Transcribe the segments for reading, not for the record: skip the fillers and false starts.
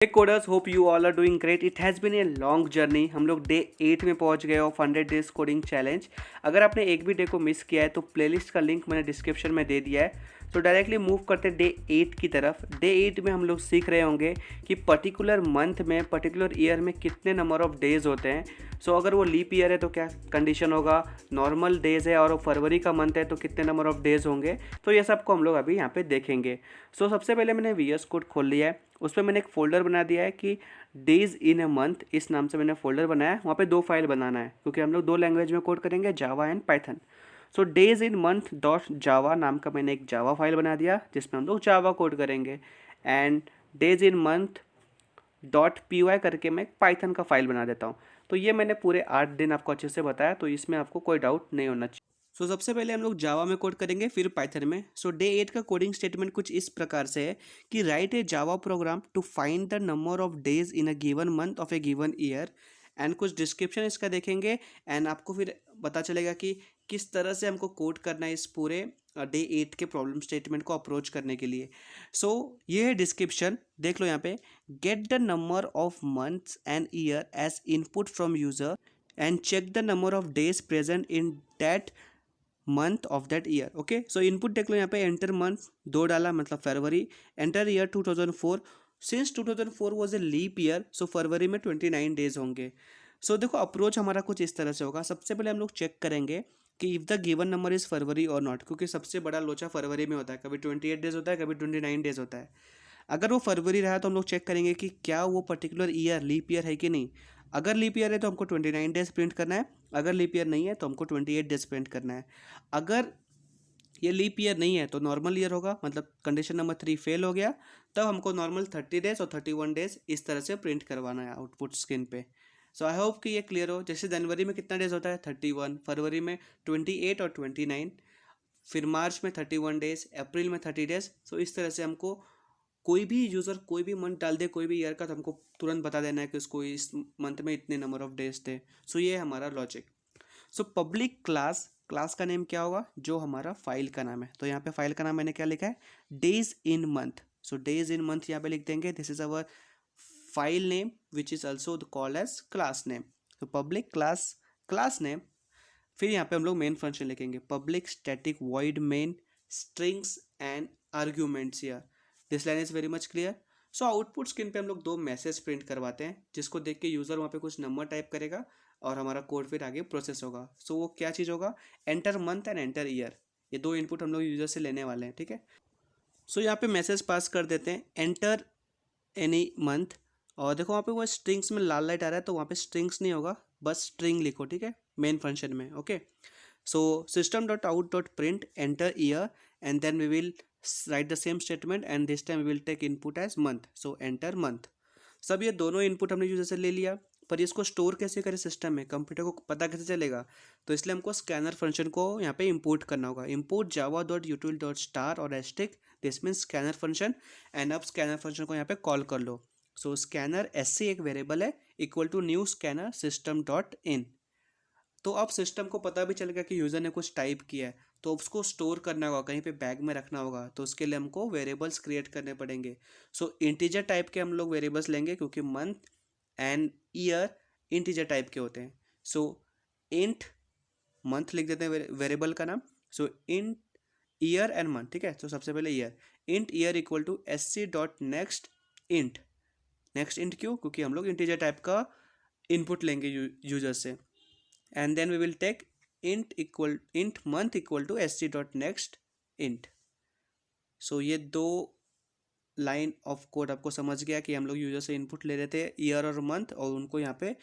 Hey coders, hope you all are doing great. It has been a long journey. हम लोग day 8 में पहुंच गए ऑफ 100 डेज कोडिंग चैलेंज. अगर आपने एक भी डे को मिस किया है तो प्लेलिस्ट का लिंक मैंने डिस्क्रिप्शन में दे दिया है. तो डायरेक्टली मूव करते डे 8 की तरफ. डे 8 में हम लोग सीख रहे होंगे कि पर्टिकुलर मंथ में पर्टिकुलर ईयर में कितने नंबर ऑफ डेज होते हैं. सो अगर वो लीप ईयर है तो क्या कंडीशन होगा, नॉर्मल डेज है और फरवरी का मंथ है तो कितने नंबर ऑफ डेज होंगे. तो ये सबको हम लोग अभी यहाँ पे देखेंगे. सो सबसे पहले मैंने VS कोड खोल लिया है. उस पर मैंने एक फ़ोल्डर बना दिया है कि डेज़ इन ए मंथ, इस नाम से मैंने फ़ोल्डर बनाया है. वहाँ पे 2 फाइल बनाना है क्योंकि हम लोग 2 लैंग्वेज में कोड करेंगे, Java and Python. So days in month dot जावा नाम का मैंने एक जावा फाइल बना दिया जिसमें हम लोग जावा कोड करेंगे. And days in month dot py करके मैं एक पाइथन का फाइल बना देता हूँ. तो ये मैंने पूरे 8 दिन आपको अच्छे से बताया, तो इसमें आपको कोई डाउट नहीं होना चाहिए. सो सबसे पहले हम लोग जावा में कोड करेंगे, फिर पाइथन में. सो डे 8 का कोडिंग स्टेटमेंट कुछ इस प्रकार से है कि write a Java program to find the number of days in a given month of a given year. And कुछ डिस्क्रिप्शन इसका देखेंगे एंड आपको फिर पता चलेगा कि किस तरह से हमको कोड करना है इस पूरे डे 8 के प्रॉब्लम स्टेटमेंट को अप्रोच करने के लिए. सो ये है डिस्क्रिप्शन, देख लो यहाँ पे. Get the number of months and year as input from user and check the number of days present in that month of that year. Okay, so input देख लो यहाँ पे. एंटर मंथ 2 डाला मतलब फरवरी. Enter year 2004. Since 2004 was a leap year, so फरवरी में 29 days होंगे. सो देखो अप्रोच हमारा कुछ इस तरह से होगा. सबसे पहले हम लोग चेक करेंगे कि if the given number is February और नॉट, क्योंकि सबसे बड़ा लोचा फरवरी में होता है. कभी 28 डेज होता है, कभी 29 डेज होता है. अगर वो फरवरी रहा तो हम लोग चेक करेंगे कि क्या वो पर्टिकुलर ईयर लीप ईयर है कि नहीं. अगर लीप ईयर है तो हमको 29 डेज प्रिंट करना है. अगर लीप ईयर नहीं है तो हमको 28 डेज प्रिंट करना है. अगर ये लीप ईयर नहीं है तो नॉर्मल ईयर होगा, मतलब कंडीशन नंबर 3 फेल हो गया. तब हमको नॉर्मल 30 डेज और 31 डेज इस तरह से प्रिंट करवाना है आउटपुट स्क्रीन पे. सो आई होप कि ये क्लियर हो. जैसे जनवरी में कितना डेज होता है 31, फरवरी में 28 और 29, फिर मार्च में 31 डेज, अप्रैल में 30 डेज. सो इस तरह से हमको कोई भी यूज़र कोई भी मंथ डाल दे, कोई भी ईयर का, तो हमको तुरंत बता देना है कि उसको इस मंथ में इतने नंबर ऑफ डेज थे. सो ये है हमारा logic. So public class, class का नेम क्या होगा, जो हमारा फाइल का नाम है. तो यहाँ पे फाइल का नाम मैंने क्या लिखा है, days in month. So days in month यहाँ पे लिख देंगे. This is our file name which is also called as class name. तो पब्लिक क्लास, क्लास नेम. फिर यहाँ पे हम लोग मेन फंक्शन लिखेंगे, public static void main strings and arguments. Here this line is very much clear. So output screen पे हम लोग 2 मैसेज प्रिंट करवाते हैं जिसको देख के यूज़र वहाँ पे कुछ नंबर टाइप करेगा और हमारा कोड फिर आगे प्रोसेस होगा. सो वो क्या चीज़ होगा, enter month and enter year. ये 2 इनपुट हम लोग यूज़र से लेने वाले हैं, ठीक है. सो यहाँ पे मैसेज पास कर देते हैं, एंटर एनी मंथ. और देखो वहाँ पे वो स्ट्रिंग्स में लाल लाइट आ रहा है, तो वहाँ पे स्ट्रिंग्स नहीं होगा, बस स्ट्रिंग लिखो, ठीक है, मेन फंक्शन में. Okay, so system dot out dot print enter year and then we will write the same statement and this time we will take input as month. so enter month. सब ये दोनों input हमने user से ले लिया, पर इसको store कैसे करें सिस्टम में, कंप्यूटर को पता कैसे चलेगा. तो इसलिए हमको स्कैनर फंक्शन को यहाँ पे इंपोर्ट करना होगा. Import Java dot util dot star और asterisk, this mean scanner function. And अब स्कैनर फंक्शन को यहाँ पे कॉल कर लो. सो स्कैनर SC एक वेरिएबल है, equal to new scanner system dot in. तो अब सिस्टम को पता भी चल गया कि यूज़र ने कुछ टाइप किया है, तो उसको स्टोर करना होगा, कहीं पे बैग में रखना होगा. तो उसके लिए हमको वेरिएबल्स क्रिएट करने पड़ेंगे. सो इंटीजर टाइप के हम लोग वेरिएबल्स लेंगे क्योंकि month and year integer type के होते हैं. सो इंट मंथ लिख देते हैं वेरिएबल का नाम. So int year and month, ठीक है. तो सबसे पहले year, int year equal to SC dot next int. Next int क्यों, क्योंकि हम लोग इंटीजर टाइप का इनपुट लेंगे यूजर से. and then we will take int month equal to sc dot next int. so ये 2 लाइन ऑफ कोड आपको समझ गया कि हम लोग यूजर से इनपुट ले रहे थे ईयर और मंथ, और उनको यहाँ पे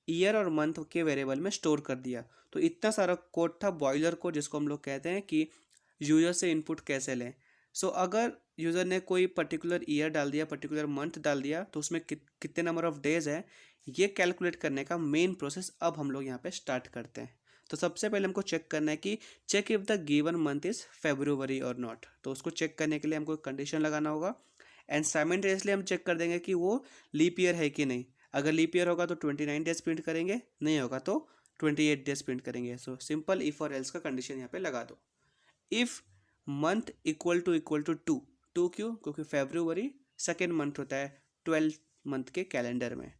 ईयर और मंथ के वेरिएबल में स्टोर कर दिया. तो इतना सारा कोड था, बॉयलर कोड, जिसको हम लोग कहते हैं कि यूजर से इनपुट कैसे लें. सो अगर यूज़र ने कोई पर्टिकुलर ईयर डाल दिया, पर्टिकुलर मंथ डाल दिया, तो उसमें कितने नंबर ऑफ डेज है, ये कैलकुलेट करने का मेन प्रोसेस अब हम लोग यहाँ पे स्टार्ट करते हैं. तो सबसे पहले हमको चेक करना है कि check if the given month is February और नॉट. तो उसको चेक करने के लिए हमको कंडीशन लगाना होगा. एंड साइमल्टेनियसली हम चेक कर देंगे कि वो लीप ईयर है कि नहीं. अगर लीप ईयर होगा तो 29 डेज प्रिंट करेंगे, नहीं होगा तो 28 डेज प्रिंट करेंगे. सो सिंपल इफ़ और एल्स का कंडीशन यहाँ पे लगा दो. If month equal to 2. 2 क्यों, क्योंकि फेब्रुवरी सेकेंड मंथ होता है, 12 मंथ के कैलेंडर में।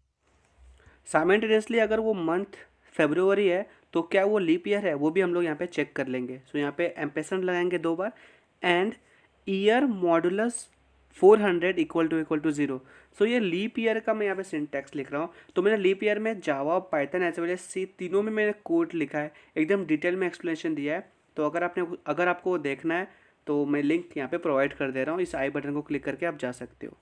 साइमल्टेनियसली अगर वो मंथ फरवरी है तो क्या वो लीप ईयर है, वो भी हम लोग यहाँ पे चेक कर लेंगे। सो यहाँ पे एम्परसेंड लगाएंगे 2 बार and year modulus 400 equal to 0। So ये लीप ईयर का मैं यहाँ पे सिंटैक्स लिख रहा हूँ। तो मैंने लीप ईयर में जावा, पाइथन एज वेल एज सी तीनों में मैंने कोड लिखा है, एकदम डिटेल में एक्सप्लेनेशन दिया है। तो अगर आपको देखना है तो मैं लिंक यहाँ पे प्रोवाइड कर दे रहा हूँ, इस आई बटन को क्लिक करके आप जा सकते हो।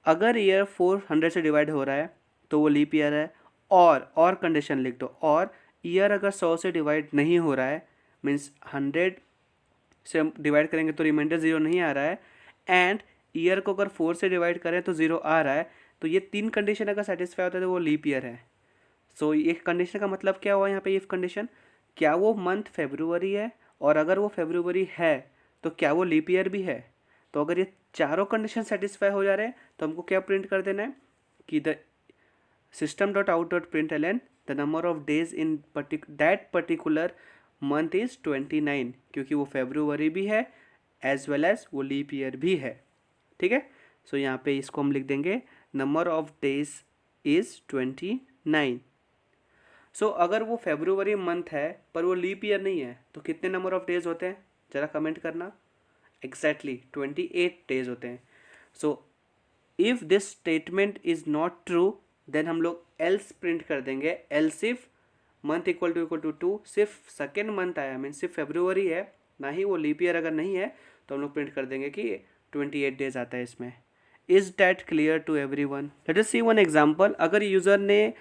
अगर ईयर 400 से डिवाइड हो रहा है तो वो लीप ईयर है, और कंडीशन लिख दो, और ईयर अगर 100 से डिवाइड नहीं हो रहा है, मीन्स 100 से हम डिवाइड करेंगे तो रिमाइंडर 0 नहीं आ रहा है, एंड ईयर को अगर 4 से डिवाइड करें तो 0 आ रहा है, तो ये 3 कंडीशन अगर सेटिस्फाई होता है तो वो लीप ईयर है। सो ये कंडीशन का मतलब क्या हुआ यहाँ पे, इफ कंडीशन, क्या वो मंथ फरवरी है, और अगर वो फरवरी है तो क्या वो लीप ईयर भी है। तो अगर ये चारों कंडीशन सेटिस्फाई हो जा रहे हैं तो हमको क्या प्रिंट कर देना है कि the system.out.println the number of days in that particular month is 29, क्योंकि वो फरवरी भी है एज वेल एज वो लीप ईयर भी है। ठीक है, सो यहाँ पे इसको हम लिख देंगे नंबर ऑफ डेज इज 29। सो अगर वो फरवरी मंथ है पर वो लीप ईयर नहीं है तो कितने नंबर ऑफ डेज होते हैं, ज़रा कमेंट करना। एग्जैक्टली 28 डेज होते हैं। So if this statement is not true then हम लोग एल्स प्रिंट कर देंगे, else if month equal to 2, सिर्फ सेकेंड मंथ आया, मीन सिर्फ फरवरी है, ना ही वो लीप ईयर अगर नहीं है तो हम लोग प्रिंट कर देंगे कि 28 डेज आता है इसमें। Is that clear to everyone? Let us see one example. अगर यूज़र ने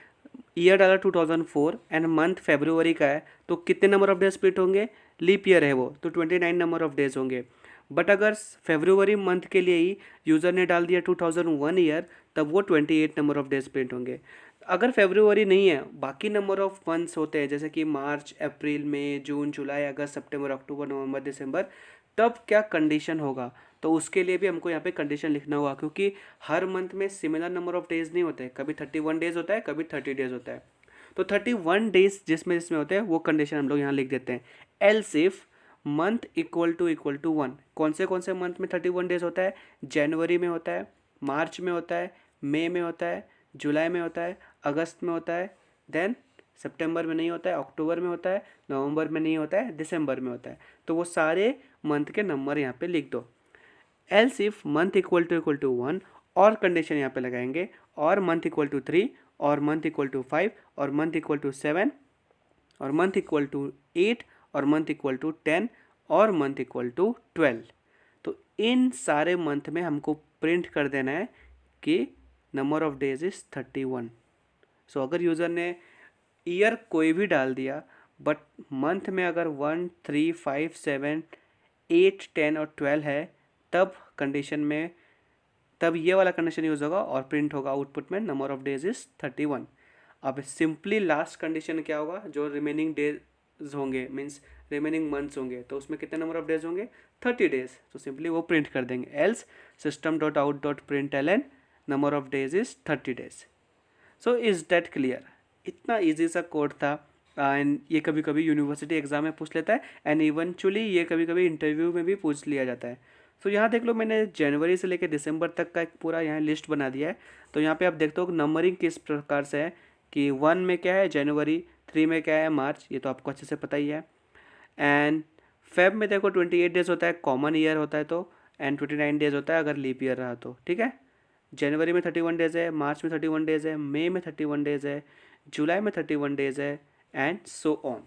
ईयर डाला 2004 एंड मंथ फरवरी का है तो कितने नंबर ऑफ डेज प्रिंट होंगे, लीप ईयर है वो तो 29 नंबर ऑफ डेज होंगे। बट अगर फरवरी मंथ के लिए ही यूज़र ने डाल दिया 2001 ईयर, तब वो 28 नंबर ऑफ डेज प्रिंट होंगे। अगर फरवरी नहीं है, बाकी नंबर ऑफ मंथ्स होते हैं जैसे कि मार्च, अप्रैल, मई, जून, जुलाई, अगस्त, सितंबर, अक्टूबर, नवंबर, दिसंबर, तब क्या कंडीशन होगा, तो उसके लिए भी हमको यहाँ पे कंडीशन लिखना होगा, क्योंकि हर मंथ में सिमिलर नंबर ऑफ डेज नहीं होते, कभी 31 डेज होता है, कभी 30 डेज होता है। तो 31 डेज जिसमें होते हैं वो कंडीशन हम लोग यहाँ लिख देते हैं। Else if month equal to 1, कौन से मंथ में 31 डेज होता है, जनवरी में होता है, मार्च में होता है, मई में होता है, जुलाई में होता है, अगस्त में होता है, देन सितंबर में नहीं होता है, अक्टूबर में होता है, नवंबर में नहीं होता है, दिसंबर में होता है। तो वो सारे मंथ के नंबर यहाँ पे लिख दो। Else if month equal to 1, और कंडीशन यहाँ पे लगाएंगे, और मंथ इक्वल टू 3, और मंथ इक्वल टू 5, और मंथ इक्वल टू 7, और मंथ इक्वल टू 8, और मंथ इक्वल टू 10, और मंथ इक्वल टू 12। तो इन सारे मंथ में हमको प्रिंट कर देना है कि नंबर ऑफ डेज इज 31। सो अगर यूज़र ने ईयर कोई भी डाल दिया बट मंथ में अगर 1, 3, 5, 7, 8, 10 और 12 है, तब कंडीशन में तब ये वाला कंडीशन यूज़ होगा और प्रिंट होगा आउटपुट में नंबर ऑफ डेज इज 31। अब सिंपली लास्ट कंडीशन क्या होगा, जो रिमेनिंग डेज होंगे मीन्स रिमेनिंग मंथ्स होंगे, तो उसमें कितने नंबर ऑफ डेज होंगे, 30 डेज। तो सिंपली वो प्रिंट कर देंगे, else system.out.println number of days is 30 days. So is that clear? इतना ईजी सा कोड था, एंड ये कभी कभी यूनिवर्सिटी एग्जाम में पूछ लेता है, एंड इवेंचुअली ये कभी कभी इंटरव्यू में भी पूछ लिया जाता है। तो यहाँ देख लो, मैंने जनवरी से लेकर दिसंबर तक का एक पूरा यहाँ लिस्ट बना दिया है। तो यहाँ पे आप देखते हो नंबरिंग किस प्रकार से है कि 1 में क्या है जनवरी, 3 में क्या है मार्च, ये तो आपको अच्छे से पता ही है। एंड फेब में देखो 28 डेज होता है, कॉमन ईयर होता है तो, एंड 29 डेज होता है अगर लीप ईयर रहा तो। ठीक है, जनवरी में 31 डेज है, मार्च में 31 डेज है, मई में 31 डेज है, जुलाई में 31 डेज है, एंड सो ऑन।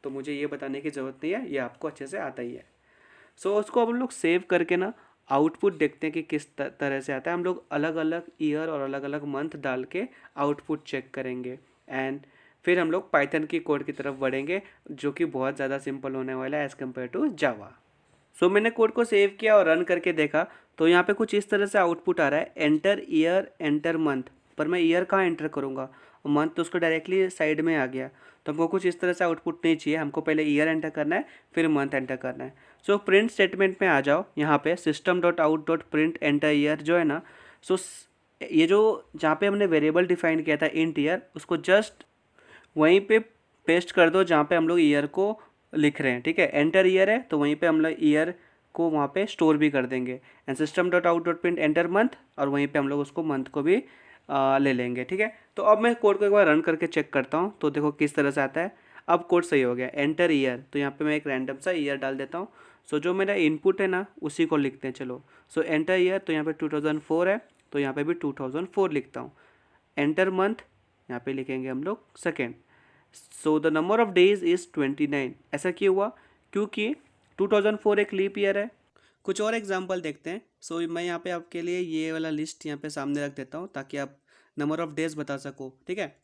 तो मुझे ये बताने की ज़रूरत नहीं है, ये आपको अच्छे से आता ही है। सो उसको हम लोग सेव करके ना आउटपुट देखते हैं कि किस तरह से आता है। हम लोग अलग अलग ईयर और अलग अलग मंथ डाल के आउटपुट चेक करेंगे, एंड फिर हम लोग पाइथन की कोड की तरफ बढ़ेंगे, जो कि बहुत ज़्यादा सिंपल होने वाला है एज़ कम्पेयर टू जावा। सो मैंने कोड को सेव किया और रन करके देखा, तो यहाँ पे कुछ इस तरह से आउटपुट आ रहा है, एंटर ईयर एंटर मंथ। पर मैं ईयर कहाँ एंटर करूँगा, मंथ तो उसको डायरेक्टली साइड में आ गया। तो हमको कुछ इस तरह से आउटपुट नहीं चाहिए, हमको पहले ईयर एंटर करना है फिर मंथ एंटर करना है। सो प्रिंट स्टेटमेंट में आ जाओ, यहाँ पे system.out.print एंटर ईयर जो है ना, सो ये जो जहाँ पे हमने वेरिएबल डिफाइन किया था इंट ईयर, उसको जस्ट वहीं पे पेस्ट कर दो जहाँ पे हम लोग ईयर को लिख रहे हैं। ठीक है, एंटर ईयर है तो वहीं पे हम लोग ईयर को वहाँ पे स्टोर भी कर देंगे। And system dot out dot print enter month, और वहीं पे हम लोग उसको मंथ को भी ले लेंगे। ठीक है, तो अब मैं कोड को एक बार रन करके चेक करता हूँ, तो देखो किस तरह से आता है। अब कोड सही हो गया। एंटर ईयर, तो यहाँ पे मैं एक रैंडम सा ईयर डाल देता हूँ। सो जो मेरा इनपुट है ना उसी को लिखते हैं। चलो, सो एंटर ईयर, तो यहाँ पे 2004 है, तो यहाँ पे भी 2004 लिखता हूँ। एंटर मंथ, यहाँ पे लिखेंगे हम लोग second. So the number of days is 29। ऐसा क्यों हुआ? क्योंकि 2004 एक लीप ईयर है। कुछ और एग्जांपल देखते हैं। सो मैं यहाँ पे आपके लिए ये वाला लिस्ट यहाँ पे सामने रख देता हूँ ताकि आप नंबर ऑफ डेज बता सको। ठीक है,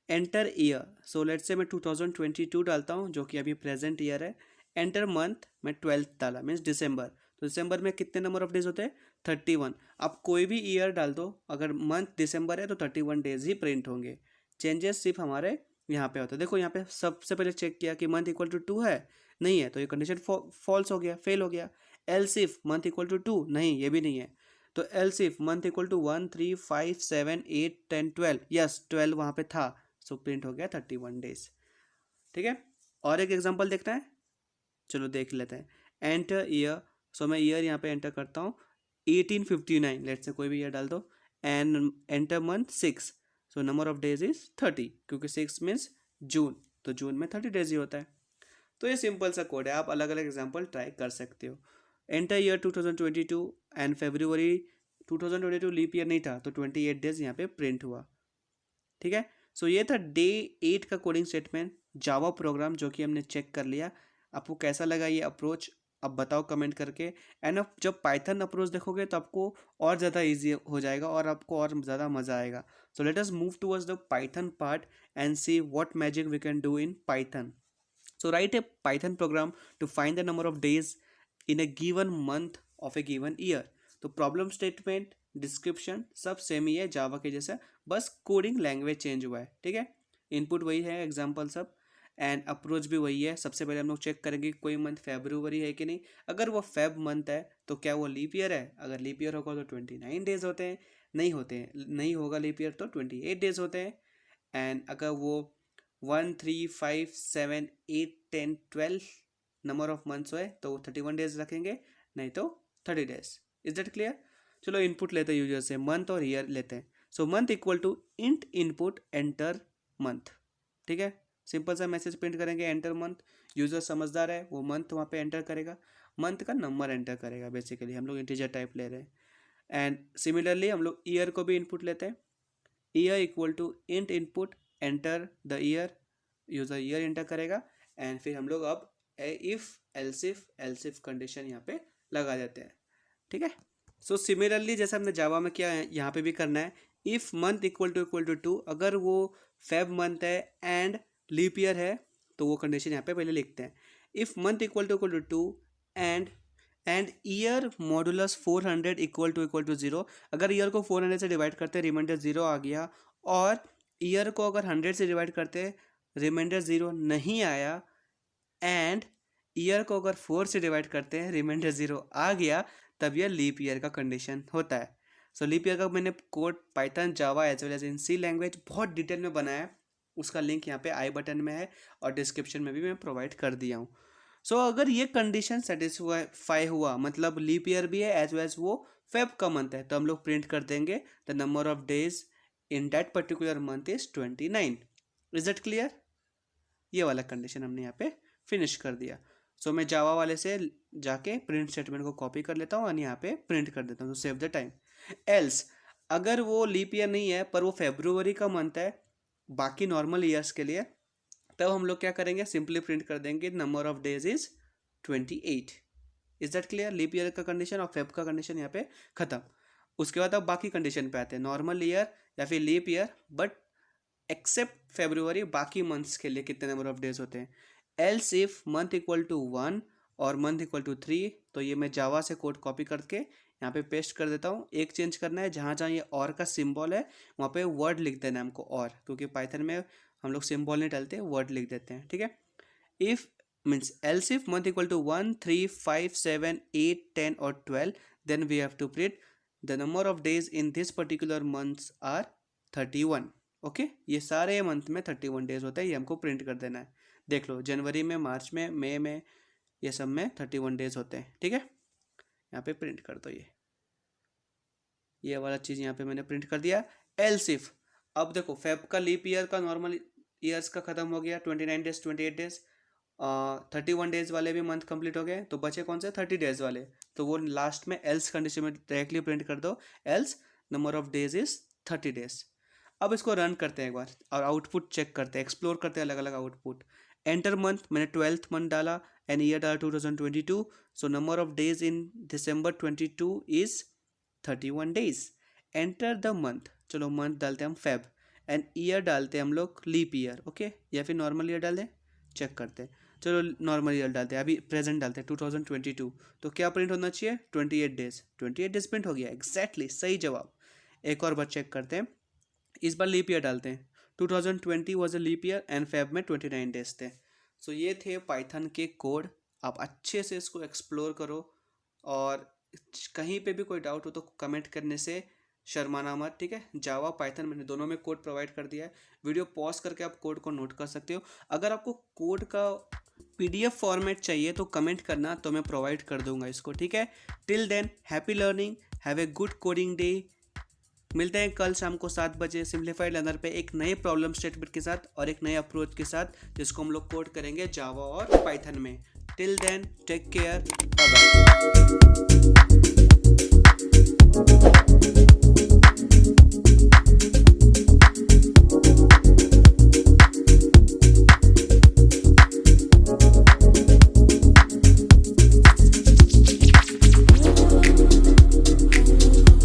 enter year, so let's say मैं 2022 डालता हूँ जो कि अभी प्रेजेंट ईयर है। एंटर मंथ, मैं 12th डाला, मीन्स दिसंबर। तो दिसंबर में कितने नंबर ऑफ डेज होते हैं? 31। आप कोई भी ईयर डाल दो, अगर मंथ दिसंबर है तो 31 डेज ही प्रिंट होंगे। चेंजेस सिर्फ हमारे यहाँ पे होता है। देखो यहाँ पे सबसे पहले चेक किया कि मंथ इक्वल टू 2 है, नहीं है, तो ये कंडीशन फॉल्स हो गया, फेल हो गया। Else if month equal to 2, नहीं, ये भी नहीं है, तो else if month equal to 1 3 5 7 8 10 12, yes 12 वहाँ पे था, सो प्रिंट हो गया 31 डेज। ठीक है, और एक एग्जांपल देखना है, चलो देख लेते हैं। एंटर ईयर, सो मैं ईयर यहाँ पे एंटर करता हूँ 1859, लेट से कोई भी ईयर डाल दो। And enter month 6, so number of days is 30, क्योंकि 6 मीन्स जून, तो जून में 30 डेज ही होता है। तो ये सिंपल सा कोड है, आप अलग अलग एग्जांपल ट्राई कर सकते हो। एंटर ईयर 2022 एंड फरवरी 2022 लीप ईयर नहीं था, तो 28 डेज यहाँ पे प्रिंट हुआ। ठीक है, सो ये था डे 8 का कोडिंग स्टेटमेंट, जावा प्रोग्राम, जो कि हमने चेक कर लिया। आपको कैसा लगा ये अप्रोच, अब बताओ कमेंट करके। एंड अब जब पाइथन अप्रोच देखोगे तो आपको और ज़्यादा इजी हो जाएगा और आपको और ज़्यादा मज़ा आएगा। So let us move towards the Python part and see what magic we can do in Python. So write a Python program to find the number of days in a given month of a given year. तो problem statement, description सब same ही है जावा के जैसा, बस coding language change हुआ है। ठीक है, इनपुट वही है, एग्जांपल सब, एंड अप्रोच भी वही है। सबसे पहले हम लोग चेक करेंगे कोई मंथ फरवरी है कि नहीं। अगर वो फेब मंथ है तो क्या वो लीप ईयर है? अगर लीप ईयर होगा तो 29 डेज होते हैं, नहीं होते हैं, नहीं होगा लीप ईयर तो 28 डेज होते हैं। एंड अगर वो 1 3 5 7 8 10 12 नंबर ऑफ मंथ्स है तो 31 डेज रखेंगे, नहीं तो 30 डेज। Is that clear? चलो इनपुट लेते हैं यूजर से, मंथ और ईयर लेते हैं। So month equal to int input enter month. ठीक है, सिंपल सा मैसेज प्रिंट करेंगे, एंटर मंथ। यूजर समझदार है, वो मंथ वहाँ पे एंटर करेगा, मंथ का नंबर एंटर करेगा। बेसिकली हम लोग इंटीजर टाइप ले रहे हैं। एंड सिमिलरली हम लोग ईयर को भी इनपुट लेते हैं। Year equal to int input enter the year, user year enter करेगा। एंड फिर हम लोग अब इफ एल्सिफ कंडीशन यहाँ पे लगा देते हैं। ठीक है, सो सिमिलरली जैसे हमने जावा में किया है यहाँ पे भी करना है। इफ मंथ इक्वल टू 2, अगर वो फेब मंथ है एंड लीप ईयर है तो वो कंडीशन यहाँ पे पहले लिखते हैं। If month equal to 2 and year modulus 400 equal to 0, अगर ईयर को 400 से डिवाइड करते हैं रिमाइंडर 0 आ गया, और ईयर को अगर 100 से डिवाइड करते रिमाइंडर 0 नहीं आया, एंड ईयर को अगर 4 से डिवाइड करते हैं रिमाइंडर 0 आ गया, तब यह लीप ईयर का कंडीशन होता है। सो लीप ईयर का मैंने code Python Java as well as in C language बहुत डिटेल में बनाया है, उसका लिंक यहाँ पे आई बटन में है और डिस्क्रिप्शन में भी मैं प्रोवाइड कर दिया हूँ। सो अगर ये कंडीशन सेटिस्फाई हुआ, मतलब लीप ईयर भी है एज वेल एज वो फेब का मंथ है, तो हम लोग प्रिंट कर देंगे the number of days in that particular month is 29। Is that clear? ये वाला कंडीशन हमने यहाँ पे फिनिश कर दिया। सो मैं जावा वाले से जाके प्रिंट स्टेटमेंट को कॉपी कर लेता हूँ और यहाँ पे प्रिंट कर देता हूँ, तो सेव द टाइम। एल्स अगर वो लीप ईयर नहीं है पर वो फेब्रुवरी का मंथ है बाकी नॉर्मल ईयर्स के लिए, तब हम लोग क्या करेंगे, सिंपली प्रिंट कर देंगे number of days is 28। Is that clear? Leap year का कंडीशन और फेब का कंडीशन यहाँ पे खत्म। उसके बाद अब बाकी कंडीशन पे आते हैं, नॉर्मल ईयर या फिर leap year, but except February, बाकी मंथ्स के लिए कितने नंबर ऑफ डेज होते हैं। Else if month equal to 1 और मंथ इक्वल टू 3, तो ये मैं जावा से कोड कॉपी करके यहाँ पे पेस्ट कर देता हूँ। एक चेंज करना है, जहाँ जहाँ ये और का सिंबल है वहाँ पे वर्ड लिख देना है हमको, और क्योंकि पाइथन में हम लोग सिंबल नहीं डालते, वर्ड लिख देते हैं। ठीक है, if means else if month equal to 1 3 5 7 8 10 और 12, then we have to print the number of days in this particular months are 31। Okay, ये सारे मंथ में 31 डेज होता है, ये हमको प्रिंट कर देना है। देख लो, जनवरी में, मार्च में, मई में, ये सब में 31 डेज होते हैं। ठीक है, यहाँ पे प्रिंट कर दो। ये वाला चीज़ यहाँ पे मैंने प्रिंट कर दिया। एल्स इफ, अब देखो फेब का लीप ईयर का नॉर्मल ईयर्स का ख़त्म हो गया, 29 डेज 28 डेज 31 डेज वाले भी मंथ कंप्लीट हो गए, तो बचे कौन से 30 डेज वाले, तो वो लास्ट में एल्स कंडीशन में डायरेक्टली प्रिंट कर दो, else number of days is 30 days. अब इसको रन करते हैं एक बार और आउटपुट चेक करते हैं, एक्सप्लोर करते हैं अलग अलग आउटपुट। एंटर मंथ, मैंने 12th मंथ डाला एंड ईयर डाला 2022, so number of days in December 22 is 31 days. Enter the month, चलो मंथ डालते हैं हम फेब, एंड ईयर डालते हैं हम लोग लीप ईयर, ओके, या फिर नॉर्मल ईयर डाल दें, चेक करते हैं। चलो नॉर्मल ईयर डालते हैं, अभी प्रेजेंट डालते हैं 2022, तो क्या प्रिंट होना चाहिए 28 डेज, 28 डेज प्रिंट हो गया, एग्जैक्टली सही जवाब। एक और बार चेक करते हैं, इस बार लीप ईयर डालते हैं, 2020 was a leap year and Feb में 29 डेज थे। सो ये थे पाइथन के कोड, आप अच्छे से इसको एक्सप्लोर करो और कहीं पे भी कोई डाउट हो तो कमेंट करने से शर्माना मत, ठीक है। जावा पाइथन मैंने दोनों में कोड प्रोवाइड कर दिया है, वीडियो पॉज करके आप कोड को नोट कर सकते हो। अगर आपको कोड का PDF फॉर्मेट चाहिए तो कमेंट करना, तो मैं प्रोवाइड कर दूंगा इसको, ठीक है। Till than happy learning, have a good coding day. मिलते हैं कल शाम को 7 बजे सिंप्लीफाइड लर्नर पे एक नए प्रॉब्लम स्टेटमेंट के साथ और एक नए अप्रोच के साथ, जिसको हम लोग कोड करेंगे जावा और पाइथन में। Till then take care, bye bye.